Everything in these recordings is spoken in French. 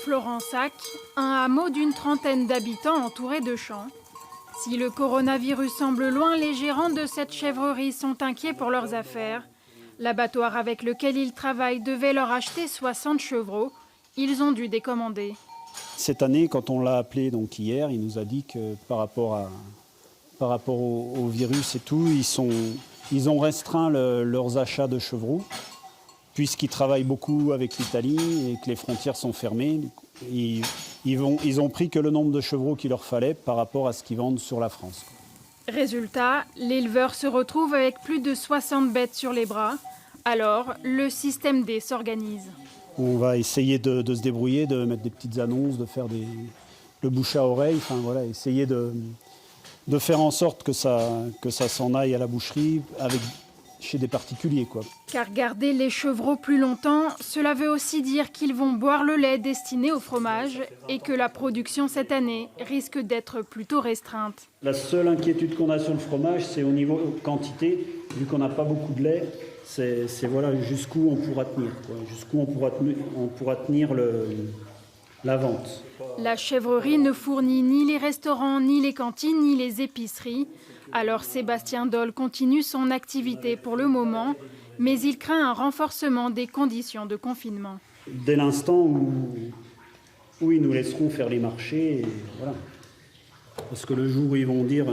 Florensac, un hameau d'une trentaine d'habitants entouré de champs. Si le coronavirus semble loin, les gérants de cette chèvrerie sont inquiets pour leurs affaires. L'abattoir avec lequel ils travaillent devait leur acheter 60 chevreaux. Ils ont dû décommander. Cette année, quand on l'a appelé donc hier, il nous a dit que par rapport au virus et tout, ils ont restreint leurs achats de chevreaux, puisqu'ils travaillent beaucoup avec l'Italie et que les frontières sont fermées. Ils ont pris que le nombre de chevreaux qu'il leur fallait par rapport à ce qu'ils vendent sur la France. Résultat, l'éleveur se retrouve avec plus de 60 bêtes sur les bras. Alors, le système D s'organise. On va essayer de se débrouiller, de mettre des petites annonces, de faire le bouche à oreille, enfin voilà, essayer de faire en sorte que ça s'en aille à la boucherie chez des particuliers, quoi. Car garder les chevreaux plus longtemps, cela veut aussi dire qu'ils vont boire le lait destiné au fromage et que la production cette année risque d'être plutôt restreinte. La seule inquiétude qu'on a sur le fromage, c'est au niveau quantité, vu qu'on n'a pas beaucoup de lait, c'est voilà, jusqu'où on pourra tenir, quoi. Jusqu'où on pourra tenir la vente. La chèvrerie ne fournit ni les restaurants, ni les cantines, ni les épiceries. Alors Sébastien Doll continue son activité pour le moment, mais il craint un renforcement des conditions de confinement. Dès l'instant où ils nous laisseront faire les marchés, et voilà. Parce que le jour où ils vont dire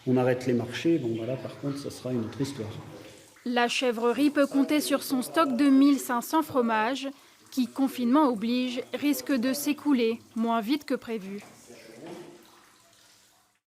on arrête les marchés, bon voilà, par contre, ça sera une autre histoire. La chèvrerie peut compter sur son stock de 1500 fromages, qui, confinement oblige, risque de s'écouler moins vite que prévu.